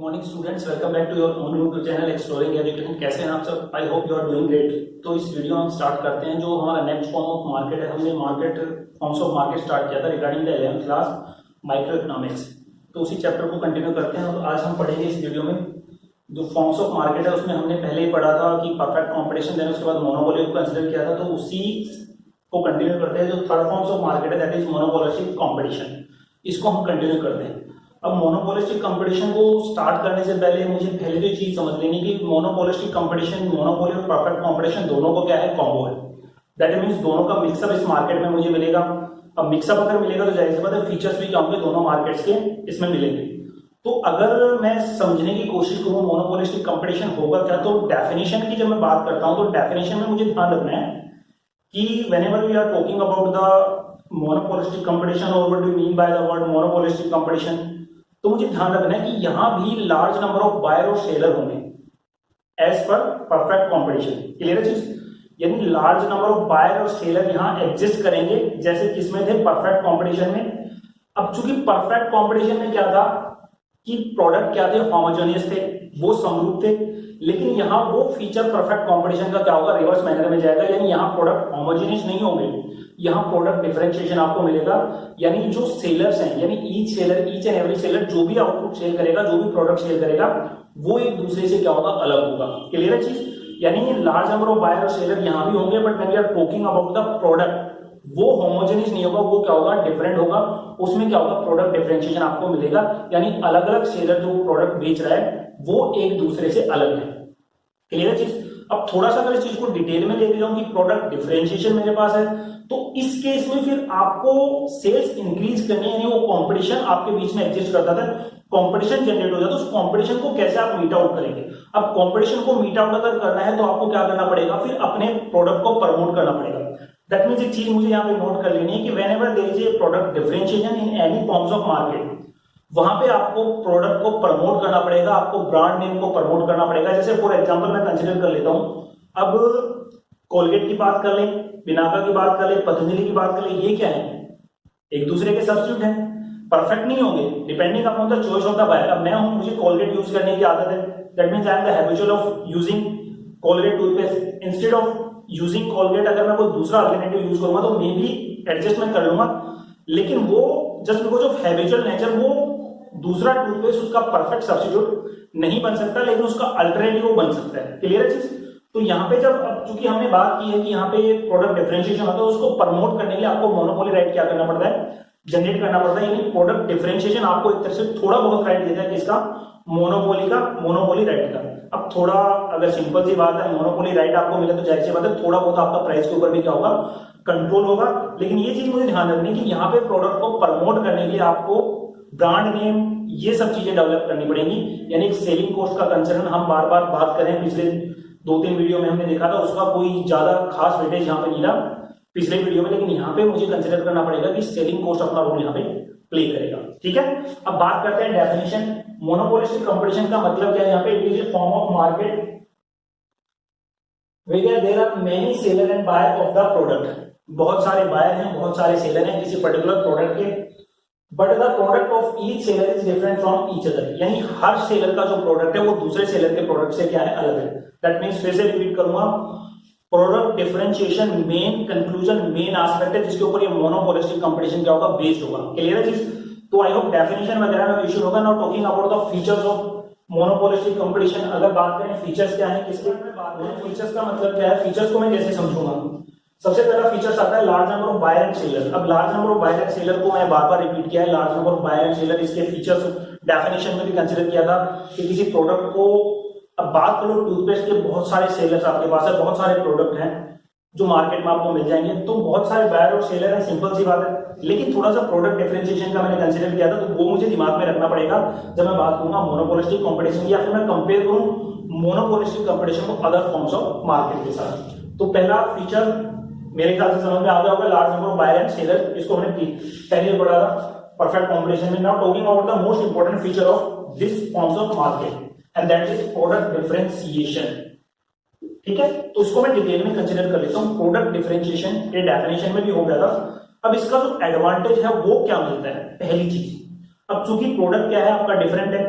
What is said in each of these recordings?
Morning students, welcome back to your own YouTube channel exploring education. कैसे हैं आप सब? I hope you are doing great. तो इस वीडियो में हम स्टार्ट करते हैं जो हमारा नेक्स्ट फॉर्म ऑफ मार्केट है। हमने market forms of market start किया था regarding the 11th class micro economics. तो उसी चैप्टर को कंटिन्यू करते हैं और आज हम पढ़ेंगे इस वीडियो में जो फॉर्म्स ऑफ मार्केट है उसमें हमने पहले ही पढ़ा था कि परफेक्ट कॉम्पिटिशन, देन उसके बाद मोनोपोली को कंसिडर किया था। तो उसी को कंटिन्यू करते हैं। जो थर्ड फॉर्म्स ऑफ मार्केट है दैट इज मोनोपोलिस्टिक कॉम्पिटिशन, इसको हम कंटिन्यू करते हैं। अब मोनोपोलिस्टिक कंपटीशन को स्टार्ट करने से पहले मुझे पहले तो चीज समझ लेनी कि मोनोपोलिस्टिक कंपटीशन, मोनोपोली और परफेक्ट कंपटीशन दोनों को क्या है, कॉम्बो है। दैट मींस दोनों का मिक्सअप इस मार्केट में मुझे मिलेगा। अब मिक्सअप अगर मिलेगा तो जाहिर सी बात है फीचर्स भी क्या होंगे, दोनों मार्केट्स के इसमें मिलेंगे। तो अगर मैं समझने की कोशिश करूं मोनोपोलिस्टिक कंपटीशन होगा क्या, तो डेफिनेशन की जब मैं बात करता हूं तो डेफिनेशन में मुझे ध्यान रखना है कि whenever we are talking about the monopolistic competition और what do you mean by the word monopolistic competition, तो मुझे ध्यान रखना है कि यहां भी लार्ज नंबर ऑफ बायर और सेलर होंगे as per perfect competition. Clear है चीज? यानी लार्ज नंबर ऑफ बायर और सेलर यहां एग्जिस्ट करेंगे जैसे किसमें थे, परफेक्ट कंपटीशन में। अब चूंकि परफेक्ट कंपटीशन में क्या था कि प्रोडक्ट क्या थे, होमोजेनियस थे, वो समरूप थे। लेकिन यहां वो फीचर परफेक्ट कंपटीशन का क्या होगा, रिवर्स मैनर में जाएगा। यानी यहां प्रोडक्ट होमोजेनियस नहीं होंगे, यहां प्रोडक्ट डिफरेंशिएशन आपको मिलेगा। यानी जो सेलर्स हैं, यानी ईच एंड एवरी सेलर जो भी आउटपुट सेल करेगा, जो भी प्रोडक्ट सेल करेगा, वो एक दूसरे से क्या होगा, अलग होगा। क्लियर है चीज? यानी लार्ज नंबर ऑफ बायर और सेलर यहां भी होंगे, but when we are talking about the product, वो होमोजेनियस नहीं होगा, वो क्या होगा, डिफरेंट होगा। उसमें क्या होगा, प्रोडक्ट डिफरेंशिएशन आपको मिलेगा। यानी अलग अलग सेलर जो प्रोडक्ट बेच रहा है वो एक दूसरे से अलग है। क्लियर है चीज? अब थोड़ा सा अगर इस चीज को डिटेल में लेके जाऊं कि प्रोडक्ट डिफरेंशिएशन मेरे पास है, तो इस केस में फिर आपको सेल्स इंक्रीज करनी है। यानी वो कंपटीशन आपके बीच में एग्जिस्ट करता था, कंपटीशन जनरेट हो जाता है, उस कंपटीशन को कैसे आप मीट आउट करेंगे। अब कंपटीशन को मीट आउट अगर करना है तो आपको क्या करना पड़ेगा, फिर अपने प्रोडक्ट को प्रमोट करना पड़ेगा। दैट मींस एक चीज मुझे यहाँ पे नोट कर लेनी है कि whenever there is a product differentiation in any forms of market, वहां पे आपको प्रोडक्ट को प्रमोट करना पड़ेगा, आपको ब्रांड नेम को प्रमोट करना पड़ेगा। जैसे फॉर एग्जांपल मैं कंसीडर कर लेता हूं, अब कोलगेट की बात कर लें, बिनाका की बात कर लें, पतंजलि की बात कर लें, ये क्या है, एक दूसरे के सब्स्टिट्यूट हैं, परफेक्ट नहीं होंगे, depending upon the choice of the buyer. अब मैं हूं, मुझे कोलगेट यूज करने की आदत है, that means I am the habitual of using Colgate toothpaste. Instead of using Colgate अगर मैं कोई दूसरा अल्टरनेटिव यूज करूंगा तो मे बी एडजस्टमेंट कर लूंगा, लेकिन वो just because of habitual nature वो दूसरा टूथपेस्ट उसका परफेक्ट सब्स्टिट्यूट नहीं बन सकता, लेकिन उसका अल्टरनेटिव बन सकता है। क्लियर है चीज? तो यहाँ पे जब अब चूंकि हमने बात की है कि यहाँ पे प्रोडक्ट डिफरेंशिएशन होता है, उसको प्रमोट करने के लिए आपको मोनोपोली राइट क्या करना पड़ता है, जनरेट करना पड़ता है। यानी प्रोडक्ट डिफरेंशिएशन आपको एक तरह से थोड़ा बहुत राइट देता है किसका, मोनोपोली का, मोनोपोली राइट का। अब थोड़ा अगर सिंपल सी बात है, मोनोपोली राइट आपको मिला तो जाहिर सी बात है थोड़ा बहुत आपका प्राइस के ऊपर भी क्या होगा, कंट्रोल होगा। लेकिन ये चीज मुझे ध्यान रखनी है कि यहाँ पे प्रोडक्ट को प्रमोट करने के लिए आपको ब्रांड नेम, ये सब चीजें डेवलप करनी पड़ेंगी। यानी सेलिंग कॉस्ट का कंसर्न हम बार बार बात करें, पिछले 2-3 वीडियो में हमने देखा था, उसका कोई ज्यादा खास वेटेज यहाँ पे नहीं रहा पिछले वीडियो में, लेकिन यहाँ पे मुझे कंसिडर करना पड़ेगा कि सेलिंग कॉस्ट अपना रोल यहाँ पे प्ले करेगा। ठीक है, अब बात करते हैं डेफिनेशन। मोनोपोलिस्टिक कंपटीशन का मतलब क्या है यहाँ पे, it is a form of market where there are many seller and buyer of the product. बहुत सारे बायर हैं, बहुत सारे सेलर हैं किसी पर्टिकुलर प्रोडक्ट के, but the product of each seller is different from each other. यानी हर सेलर का जो प्रोडक्ट है वो दूसरे सेलर के प्रोडक्ट से क्या है, अलग है। दैट मींस फिर से रिपीट करूंगा, product differentiation main conclusion, main aspect है जिसके ऊपर ये मोनोपोलिस्टिक कंपटीशन क्या होगा, बेस्ड होगा। क्लियर है चीज? तो आई होप डेफिनेशन वगैरह में इश्यू होगा। Now talking about the features of monopolistic competition. अगर बात करें फीचर्स क्या है, किसके फीचर्स का मतलब क्या है, फीचर्स को मैं जैसे समझूंगा, सबसे पहला फीचर्स आता है large number of buyer and seller. अब large number of buyer and seller को मैं बार बार रिपीट किया है, large number of buyer and seller, इसके फीचर्स डेफिनेशन में भी कंसीडर किया था कि किसी प्रोडक्ट को, अब बात करो टूथपेस्ट के बहुत सारे सेलर्स आपके पास है, बहुत सारे प्रोडक्ट हैं जो मार्केट में आपको मिल जाएंगे, तो बहुत सारे बायर और सेलर हैं, सिंपल सी बात है। लेकिन थोड़ा सा प्रोडक्ट डिफरेंशिएशन का मैंने कंसीडर किया था, तो वो मुझे दिमाग में रखना पड़ेगा जब मैं बात करूंगा मोनोपोलिस्टिक कंपटीशन, या फिर मैं कंपेयर करूं मोनोपोलिस्टिक कंपटीशन को अदर फॉर्म्स ऑफ मार्केट के साथ। तो पहला फीचर मेरे ख्याल से समझ में आ गया होगा, large number of buyer and seller, इसको हमने पहले पढ़ा था परफेक्ट कंपटीशन में। Now talking about the most important feature of this forms of market and that is product differentiation. ठीक है, तो इसको मैं डिटेल में कंसीडर कर लेता हूं। प्रोडक्ट डिफरेंशिएशन ये डेफिनेशन में भी हो गया था। अब इसका जो एडवांटेज है वो क्या मिलता है, पहली चीज, अब चूंकि प्रोडक्ट क्या है आपका, डिफरेंट है,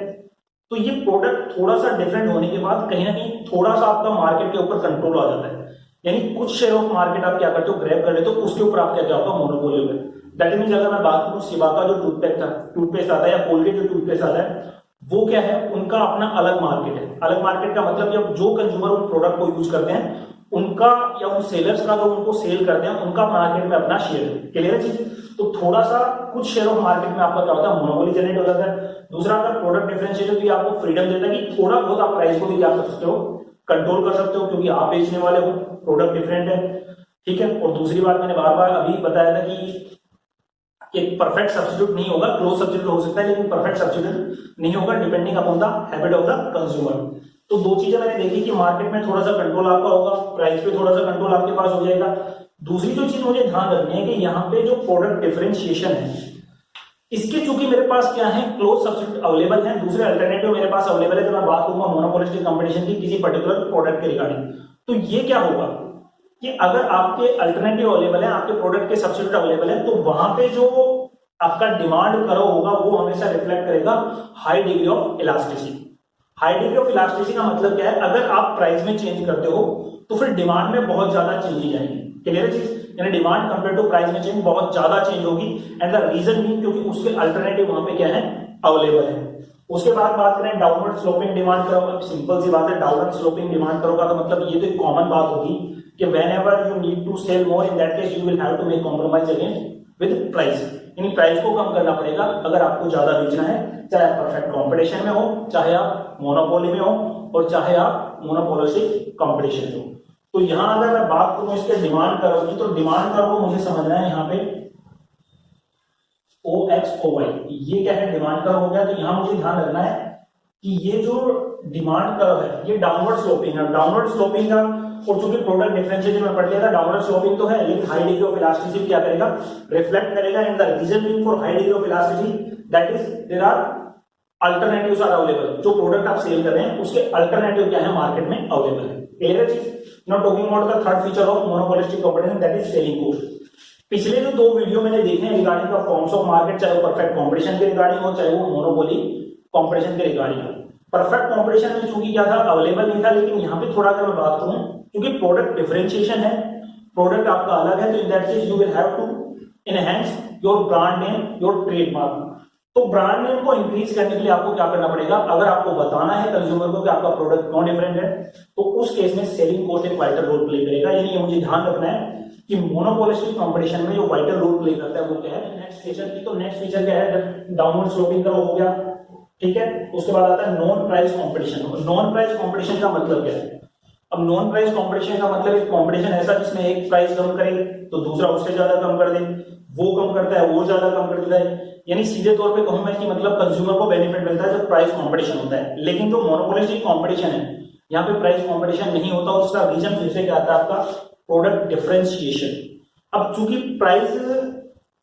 तो ये प्रोडक्ट थोड़ा सा डिफरेंट होने के बाद कहीं ना कहीं थोड़ा सा आपका मार्केट के ऊपर कंट्रोल आ जाता है, यानी कुछ शेयर ऑफ मार्केट आप क्या करते हो, ग्रैब कर लेते हो, उसके ऊपर आप क्या होगा, मोनोपोली हो गया। दैट मीन्स अगर मैं बात करूं सिबा का जो टूथपेस्ट आता है या कोलगेट जो टूथपेस्ट आता है, वो क्या है, उनका अपना अलग मार्केट है। अलग मार्केट का मतलब जब जो कंज्यूमर उन प्रोडक्ट को यूज करते हैं उनका या उन सेलर्स का जो उनको सेल करते हैं उनका मार्केट में अपना शेयर है। क्लियर है चीज? तो थोड़ा सा कुछ शेयर ऑफ मार्केट में आपका क्या होता है, मोनोपोली जनरेट हो जाता है। दूसरा, अगर प्रोडक्ट डिफरेंशिएटर भी आपको फ्रीडम देता है कि थोड़ा बहुत आप प्राइस को भी क्या कर सकते हो, कंट्रोल कर सकते हो, क्योंकि आप बेचने वाले हो, प्रोडक्ट डिफरेंट है। ठीक है। और दूसरी बात मैंने बार बार अभी बताया था कि एक परफेक्ट सब्स्टिट्यूट नहीं होगा, क्लोज सब्स्टिट्यूट हो सकता है लेकिन परफेक्ट सब्स्टिट्यूट नहीं होगा, depending upon the habit of the consumer. तो दो चीजें मैंने देखी कि मार्केट में थोड़ा सा कंट्रोल आपका होगा, प्राइस पे थोड़ा सा कंट्रोल आपके पास हो जाएगा। दूसरी जो चीज मुझे ध्यान रखनी है कि यहाँ पे जो प्रोडक्ट डिफरेंशिएशन है, इसके चूंकि मेरे पास क्या है, क्लोज सब्स्टिट्यूट अवेलेबल है, दूसरे अल्टरनेटिव मेरे पास अवेलेबल है, तो मैं बात करूंगा मोनोपोलिस्टिक कंपटीशन की किसी पर्टिकुलर प्रोडक्ट के रिगार्डिंग। तो ये क्या होगा कि अगर आपके अल्टरनेटिव अवेलेबल है, आपके प्रोडक्ट के सब्स्टिट्यूट अवेलेबल है, तो वहां पे जो आपका डिमांड करो होगा वो हमेशा रिफ्लेक्ट करेगा high degree of elasticity. High degree of elasticity का मतलब क्या है, अगर आप प्राइस में चेंज करते हो तो फिर डिमांड में बहुत ज्यादा चेंजेस आएंगे। क्लियर चीज? यानी डिमांड कंपेयर टू प्राइस में चेंज बहुत ज्यादा चेंज होगी, एंड द रीजन भी क्योंकि उसके अल्टरनेटिव वहां पे क्या है, अवेलेबल है। उसके बाद बात करें डाउनवर्ड स्लोपिंग डिमांड करो, सिंपल सी बात है, डाउनवर्ड स्लोपिंग डिमांड करोगा तो मतलब ये तो एक कॉमन बात होगी कि whenever you need to sell more, in that case you will have to make compromise again with price, यानी प्राइस को कम करना पड़ेगा अगर आपको ज्यादा बेचना है, चाहे आप परफेक्ट कंपटीशन में हो, चाहे आप मोनोपोली में हो, और चाहे आप मोनोपोलिस्टिक कंपटीशन में हो। तो यहां अगर मैं बात करूं इसके डिमांड कर्व की, तो डिमांड कर्व को मुझे समझना है यहाँ पे OXOY, ये क्या है, डिमांड कर्व हो गया। तो यहां मुझे ध्यान रखना है कि ये जो डिमांड कर्व है ये डाउनवर्ड स्लोपिंग है, डाउनवर्ड स्लोपिंग का, और चूंकि प्रोडक्ट डिफरेंशिएशन में पढ़ लिया था, डाउनवर्ड स्लोपिंग तो है लेकिन हाई डिग्री ऑफ इलास्टिसिटी क्या करेगा, रिफ्लेक्ट करेगा। And the reason being for high degree of elasticity that is there are alternatives are available, जो प्रोडक्ट आप सेल कर रहे हैं उसके अल्टरनेटिव क्या है, मार्केट में अवेलेबल है। क्लियर है चीज? Now talking about the third feature of monopolistic competition that is selling cost. पिछले जो दो वीडियो मैंने देखे हैं regarding the forms of market, चाहे वो परफेक्ट कंपटीशन के रिगार्डिंग हो, चाहे वो मोनोपोली कंपटीशन के रिगार्डिंग हो। परफेक्ट कंपटीशन में चूंकि क्या था, अवेलेबल नहीं था, लेकिन यहाँ पे थोड़ा अगर मैं बात करूं, क्योंकि प्रोडक्ट डिफरेंशिएशन है, प्रोडक्ट आपका अलग है, तो in that case you will have to enhance your brand name, your trademark. तो ब्रांड नेम को इंक्रीज करने के लिए आपको क्या करना पड़ेगा, अगर आपको बताना है कंज्यूमर को कि आपका प्रोडक्ट क्यों डिफरेंट है, तो उस केस में सेलिंग कॉस्ट एक वाइटल रोल प्ले करेगा। यानी ये मुझे ध्यान रखना है कि मोनोपोलिस्टिक कंपटीशन में जो वाइटल रोल प्ले करता है वो क्या है, नेक्स्ट फीचर की। तो नेक्स्ट फीचर क्या है, डाउनवर्ड स्लोपिंग का हो गया, ठीक है। उसके बाद आता है non price competition. Non price competition का मतलब क्या है, अब नॉन प्राइस कंपटीशन का मतलब एक कंपटीशन ऐसा जिसमें एक प्राइस कम करे तो दूसरा उससे ज्यादा कम कर दे, वो कम करता है वो ज्यादा कम कर देता है। यानी सीधे तौर पे कहूं मैं कि मतलब कंज्यूमर को बेनिफिट मिलता है जब प्राइस कंपटीशन होता है। लेकिन जो मोनोपोलिस्टिक कंपटीशन है यहाँ पे प्राइस कंपटीशन नहीं होता, उसका रीजन फिर से क्या आता है, आपका प्रोडक्ट डिफरेंशिएशन। अब चूंकि प्राइस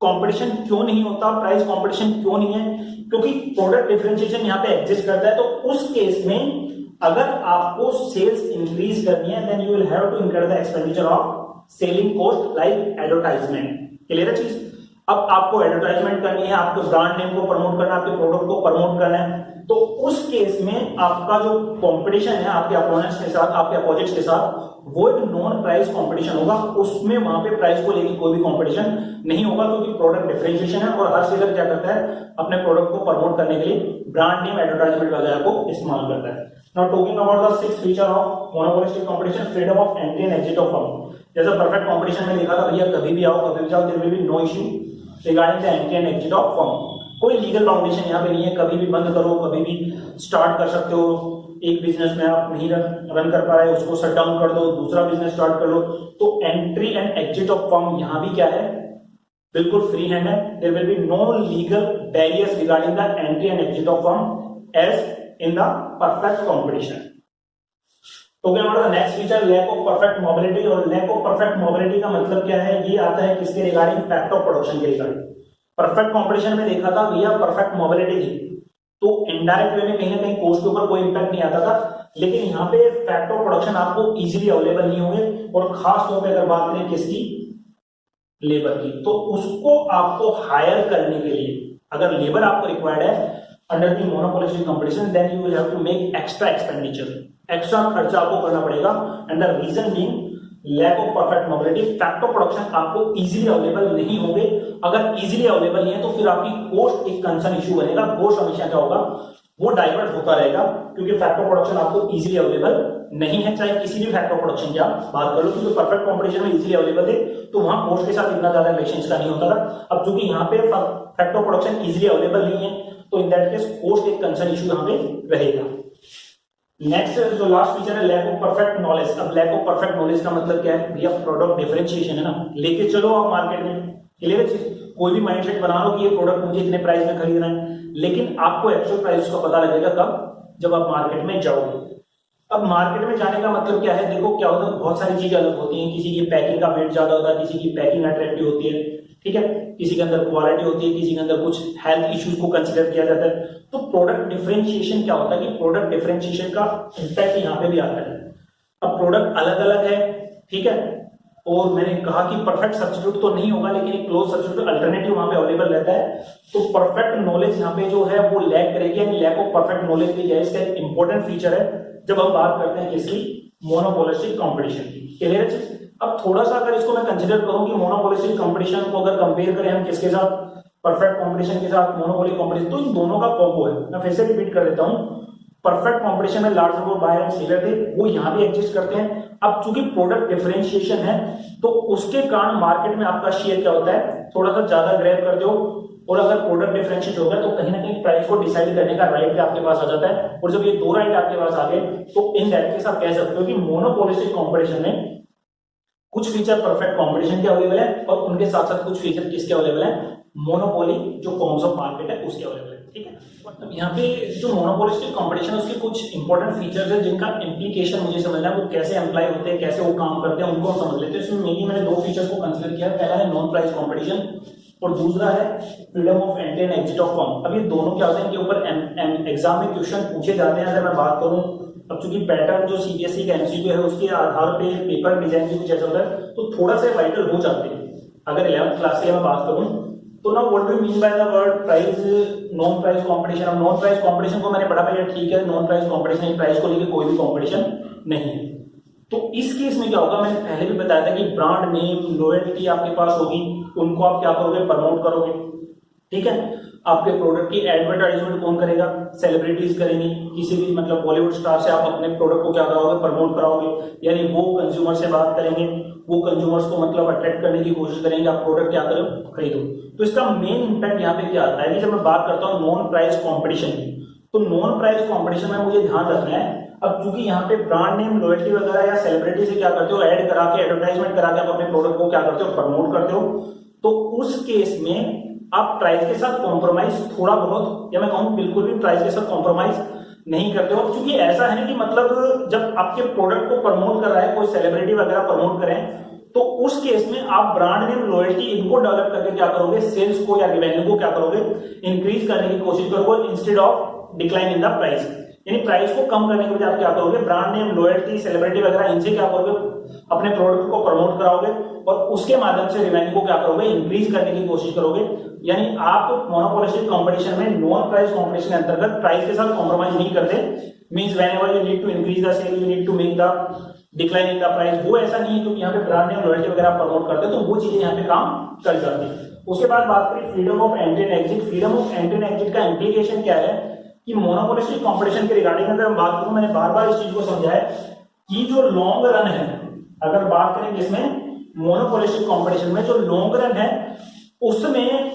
कंपटीशन क्यों नहीं होता, प्राइस कंपटीशन क्यों नहीं है, क्योंकि प्रोडक्ट डिफरेंशिएशन यहाँ पे एग्जिस्ट करता है। तो उस केस में अगर आपको सेल्स इंक्रीज करनी है, then you will have to incur the expenditure of selling cost like advertisement. Clear है चीज? अब आपको एडवर्टाइजमेंट करनी है, आपको ब्रांड नेम को प्रमोट करना है, आपके प्रोडक्ट को प्रमोट करना है, तो उस केस में आपका जो कंपटीशन है आपके अपोनेंट्स के साथ, आपके अपोजिट्स के साथ, वो एक नॉन प्राइस कंपटीशन होगा। उसमें वहां पे प्राइस को लेकर कोई भी कंपटीशन नहीं होगा, क्योंकि प्रोडक्ट डिफरेंशिएशन है और हर सेलर क्या करता है, अपने प्रोडक्ट को प्रमोट करने के लिए ब्रांड नेम, एडवर्टाइजमेंट वगैरह को इस्तेमाल करता है। Now talking about the sixth feature of monopolistic competition, freedom of entry and exit of firm. जैसे परफेक्ट कंपटीशन में देखा था भैया कभी भी आओ, कभी भी जाओ, there will be no issue regarding the entry and exit of firm. कोई लीगल बाउंडेशन यहाँ पे नहीं है, कभी भी बंद करो, कभी भी स्टार्ट कर सकते हो। एक बिजनेस में आप नहीं रन कर पा रहे, उसको शट डाउन कर दो, दूसरा बिजनेस स्टार्ट कर लो। तो entry and exit of firm यहाँ भी क्या है, बिल्कुल फ्री हैंड है। There will be no legal barriers regarding the entry and exit of firm as in the perfect competition. तो क्या हमारा next feature, lack of perfect mobility. और लैक ऑफ परफेक्ट मोबिलिटी का मतलब क्या है, ये आता है किसके रिगार्डिंग, फैक्ट ऑफ प्रोडक्शन के रिगार्डिंग। परफेक्ट कंपटीशन में देखा था भैया परफेक्ट मोबिलिटी थी, तो इनडायरेक्ट वे में कहीं ना कहीं कोस्ट के ऊपर कोई इंपैक्ट नहीं आता था। लेकिन यहाँ पे फैक्ट ऑफ प्रोडक्शन आपको इजीली अवेलेबल नहीं होंगे, और खास तौर पे अगर बात करें किसकी, लेबर की, तो उसको आपको हायर करने के लिए, अगर लेबर आपको रिक्वायर्ड है, under the monopolistic competition, then you will have to make extra expenditure, extra खर्चा आपको करना पड़ेगा। And the reason being lack of perfect mobility, fact of production आपको इजीली अवेलेबल नहीं होंगे। अगर इजीली अवेलेबल नहीं है तो फिर आपकी कॉस्ट एक कंसर्न इशू बनेगा। कॉस्ट हमेशा क्या होगा, वो डाइवर्ट होता रहेगा, क्योंकि फैक्ट ऑफ प्रोडक्शन आपको इजीली अवेलेबल नहीं है। चाहे किसी भी फैक्ट ऑफ प्रोडक्शन की आप बात कर लो, क्योंकि परफेक्ट कॉम्पिटिशन में इजीली अवेलेबल थे तो वहां कॉस्ट के साथ इतना ज्यादा रिलेशन का नहीं होता था। अब चूंकि यहाँ पे fact of production easily available नहीं है तो इन दैट केस कॉस्ट एक कंसर्न इशू यहाँ पे रहेगा। नेक्स्ट जो लास्ट फीचर है लैक ऑफ परफेक्ट नॉलेज। अब लैक ऑफ परफेक्ट नॉलेज का मतलब क्या है भैया, प्रोडक्ट डिफरेंशिएशन है ना, लेके चलो आप मार्केट में, क्लियर है, कोई भी माइंडसेट बना लो कि ये प्रोडक्ट मुझे इतने प्राइस में खरीदना है, लेकिन आपको एक्चुअल प्राइस का पता लगेगा कब, जब आप मार्केट में जाओगे। अब मार्केट में जाने का मतलब क्या है, देखो क्या होता है, बहुत सारी चीजें अलग होती हैं, किसी की पैकिंग का वेट ज्यादा होता है, किसी की पैकिंग अट्रैक्टिव होती है, ठीक है, किसी के अंदर क्वालिटी होती है, किसी के अंदर कुछ हेल्थ इश्यूज को कंसीडर किया जाता है। तो प्रोडक्ट डिफरेंशिएशन क्या होता है कि प्रोडक्ट डिफरेंशिएशन का इंपैक्ट यहाँ पे भी आता है। अब प्रोडक्ट अलग अलग है, ठीक है, और मैंने कहा कि परफेक्ट सब्स्टिट्यूट तो नहीं होगा, लेकिन एक क्लोज सब्स्टिट्यूट अल्टरनेटिव वहां पे अवेलेबल रहता है। तो परफेक्ट नॉलेज यहाँ पे जो है वो लैक करेगी, यानी लैक ऑफ परफेक्ट नॉलेज भी है, इसका एक इंपॉर्टेंट फीचर है जब हम बात करते हैं किसकी, मोनोपोलिस्टिक कंपटीशन की, क्लियर है। अब थोड़ा सा अगर इसको मैं कंसीडर करूं कि मोनोपोलिस्टिक कंपटीशन को अगर कंपेयर करें हम किसके साथ, परफेक्ट कंपटीशन के साथ मोनोपोली कंपटीशन, तो इन दोनों का कॉम्बो है। मैं फिर से रिपीट कर देता हूं, परफेक्ट कंपटीशन में large number of buyer and seller थे, वो यहां भी एग्जिस्ट करते हैं। अब चूंकि प्रोडक्ट डिफरेंशिएशन है तो उसके कारण मार्केट में आपका शेयर क्या होता है, थोड़ा सा ज्यादा ग्रैब करते हो, और अगर प्रोडक्ट डिफरेंशिएट होगा तो कहीं ना कहीं प्राइस को डिसाइड करने का राइट आपके पास आ जाता है। और जब ये दो राइट आपके पास आ गए तो इन दैट केस आप कह सकते हो कि मोनोपोलिस्टिक कंपटीशन में कुछ फीचर परफेक्ट कंपटीशन के अवेलेबल है और उनके साथ साथ कुछ फीचर किसके अवेलेबल है, मोनोपोली जो फॉर्म्स ऑफ मार्केट है उसके अवेलेबल है, ठीक है। अब यहाँ पे जो मोनोपोलिस्टिक कंपटीशन है उसके कुछ इंपॉर्टेंट फीचर्स है जिनका इंप्लीकेशन मुझे समझना है, वो कैसे अप्लाई होते हैं, कैसे वो काम करते हैं, उनको हम समझ लेते हैं। इसमें मेनली मैंने दो फीचर्स को कंसीडर किया है, पहला है नॉन प्राइस कंपटीशन और दूसरा है freedom of entry and exit of firm. अब ये दोनों क्या होते हैं, इनके ऊपर एग्जाम में क्वेश्चन पूछे जाते हैं। अगर मैं बात करूं, अब चूंकि पैटर्न जो सीबीएसई का एमसीक्यू है उसके आधार पे पेपर डिजाइन भी कुछ ऐसा होता है, तो थोड़ा सा वाइटल हो जाते हैं। अगर 11th क्लास की मैं बात करूं तो ना what do you mean by the word price, non price competition. अब नॉन प्राइस कंपटीशन को मैंने पढ़ा भैया, ठीक है, नॉन प्राइस कंपटीशन, प्राइस को लेकर कोई भी कंपटीशन नहीं है। तो इस केस में क्या होगा, मैंने पहले भी बताया था कि ब्रांड नेम लॉयल्टी आपके पास होगी, उनको आप क्या करोगे, प्रमोट करोगे, ठीक है। आपके प्रोडक्ट की एडवर्टाइजमेंट कौन करेगा, सेलिब्रिटीज करेंगी, किसी भी मतलब बॉलीवुड स्टार से आप अपने प्रोडक्ट को क्या कराओगे, प्रमोट कराओगे, यानी वो कंज्यूमर से बात करेंगे, वो कंज्यूमर्स को मतलब अट्रैक्ट करने की कोशिश करेंगे, आप प्रोडक्ट क्या करो, खरीदो। तो इसका मेन इंपैक्ट यहाँ पे क्या आता है कि जब मैं बात करता हूँ नॉन प्राइस कॉम्पिटिशन की, तो नॉन प्राइस कॉम्पिटिशन में मुझे ध्यान रखना है, अब चूंकि यहाँ पे ब्रांड नेम लॉयल्टी वगैरह या सेलिब्रिटी से क्या करते हो, ऐड करा के एडवर्टाइजमेंट करा के आप अपने प्रोडक्ट को क्या करते हो, प्रमोट करते हो, तो उस केस में आप प्राइस के साथ कॉम्प्रोमाइज थोड़ा बहुत, या मैं कहूँ बिल्कुल भी प्राइस के साथ कॉम्प्रोमाइज नहीं करते हो। क्योंकि ऐसा है ना कि मतलब जब आपके प्रोडक्ट को प्रमोट कर रहा है कोई सेलिब्रिटी वगैरह प्रमोट करें, तो उस केस में आप ब्रांड नेम लॉयल्टी इनको डेवलप करके क्या करोगे, सेल्स को या रिवेन्यू को क्या करोगे, इंक्रीज करने की कोशिश करोगे instead of decline in the price. यानी प्राइस को कम करने के लिए आप क्या करोगे, ब्रांड नेम लॉयल्टी सेलिब्रिटी वगैरह इनसे क्या करोगे, अपने प्रोडक्ट को प्रमोट कराओगे और उसके माध्यम से रिवेन्यू को क्या करोगे, इंक्रीज करने की कोशिश करोगे। यानी आप मोनोपोलिस्टिक कंपटीशन में नॉन प्राइस कंपटीशन के अंतर्गत प्राइस के साथ कॉम्प्रोमाइज नहीं करते। Means whenever you need to increase the sell you need to make the decline in the price, वो ऐसा नहीं है, क्योंकि यहाँ पे ब्रांड नेम लॉयल्टी वगैरह प्रमोट करते हैं, तो वो चीजें यहाँ पे काम कर जाती है। उसके बाद बात करें freedom of entry and exit. Freedom of entry and exit का इंप्लीकेशन क्या है कि मोनोपोलिस्टिक कंपटीशन के रिगार्डिंग अगर मैं बात करूं, मैंने बार बार इस चीज को समझाया कि जो लॉन्ग रन है, अगर बात करें जिसमें मोनोपोलिस्टिक कंपटीशन में जो लॉन्ग रन है उसमें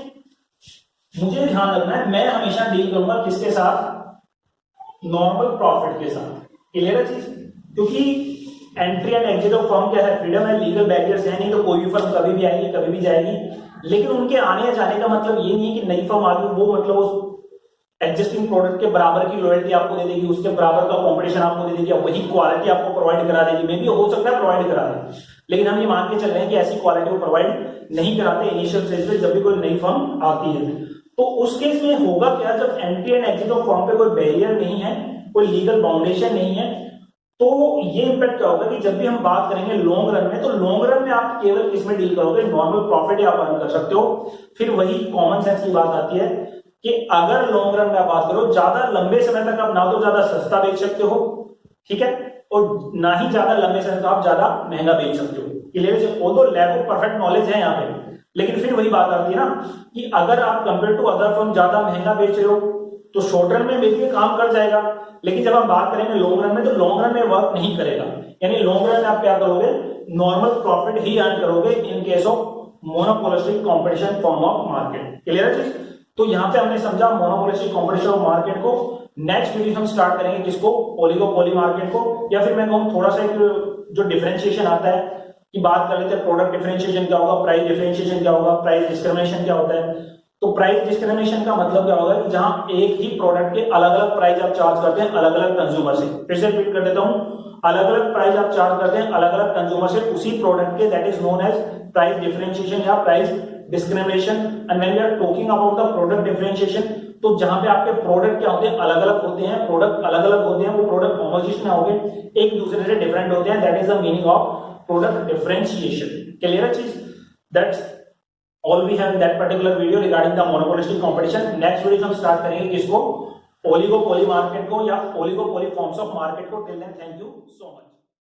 मुझे ध्यान रखना है, मैं हमेशा डील करूंगा किसके साथ, नॉर्मल प्रॉफिट के साथ, क्लियर है चीज। क्योंकि entry and exit of firm क्या है, फ्रीडम है, लीगल बैरियर्स है नहीं, तो कोई भी फर्म कभी भी आएगी कभी भी जाएगी, लेकिन उनके आने या जाने का मतलब ये नहीं है कि नई फर्म आ गई वो मतलब उस एग्जिस्टिंग प्रोडक्ट के बराबर की लॉयल्टी आपको दे देगी, उसके बराबर का कंपटीशन आपको दे देगी, वही क्वालिटी आपको प्रोवाइड करा देगी। मे भी हो सकता है प्रोवाइड करा दे, लेकिन हम ये मान के चल रहे हैं कि ऐसी क्वालिटी वो प्रोवाइड नहीं कराते इनिशियल स्टेज पे जब भी कोई नई फर्म आती है। तो उस केस में होगा क्या, जब entry and exit of firm पे कोई बैरियर नहीं है, कोई लीगल बाउंडेशन नहीं है, तो ये इंपैक्ट क्या होगा कि जब भी हम बात करेंगे लॉन्ग रन में, तो लॉन्ग रन में आप केवल किसमें डील करोगे, नॉर्मल प्रॉफिट आप अर्न कर सकते हो। फिर वही कॉमन सेंस की बात आती है कि अगर लॉन्ग रन में बात करो, ज्यादा लंबे समय तक आप ना तो ज्यादा सस्ता बेच सकते हो, ठीक है, और ना ही ज्यादा लंबे समय तक आप ज्यादा महंगा बेच सकते हो। क्लियर? वो तो लैक ऑफ परफेक्ट नॉलेज है यहाँ पे, लेकिन फिर वही बात आती है ना कि अगर आप कंपेयर टू अदर फर्म ज्यादा महंगा बेच रहे हो तो शॉर्ट रन में बेच के काम कर जाएगा, लेकिन जब हम बात करेंगे लॉन्ग रन में तो लॉन्ग रन में वर्क नहीं करेगा। यानी लॉन्ग रन में आप क्या करोगे, नॉर्मल प्रॉफिट ही अर्न करोगे in case of monopolistic competition form of market. Clear है चीज? तो यहां पे हमने समझा मोनोपोलिस्टिक कंपटीशन ऑफ मार्केट को। नेक्स्ट वीडियो हम स्टार्ट करेंगे किसको, ओलिगोपोली मार्केट को, या फिर मैं कहूं थोड़ा सा एक जो डिफरेंशिएशन आता है कि बात कर लेते हैं प्रोडक्ट डिफरेंशिएशन क्या होगा, प्राइस डिफरेंशिएशन क्या होगा, प्राइस डिस्क्रिमिनेशन क्या होता है। तो प्राइस डिस्क्रिमिनेशन का मतलब क्या होगा कि जहां एक ही प्रोडक्ट के अलग अलग प्राइस आप चार्ज करते हैं अलग अलग कंज्यूमर से। फिर से रिपीट कर देता हूं, अलग अलग प्राइस आप चार्ज करते हैं अलग अलग कंज्यूमर से उसी प्रोडक्ट के, that is known as price differentiation या price discrimination. And when we are talking about the product differentiation, तो जहां पे आपके प्रोडक्ट क्या होते हैं, अलग अलग होते हैं, प्रोडक्ट अलग अलग होते हैं, वो प्रोडक्ट होमोजेनियस ना होंगे, एक दूसरे से डिफरेंट होते हैं, that is the meaning of product differentiation. Clear है चीज? That's all we have in that particular video regarding the monopolistic competition. Next video हम start करेंगे किसको, ओलिगोपोली मार्केट को या ओलिगोपोली फॉर्म्स ऑफ मार्केट को। Till then thank you so much.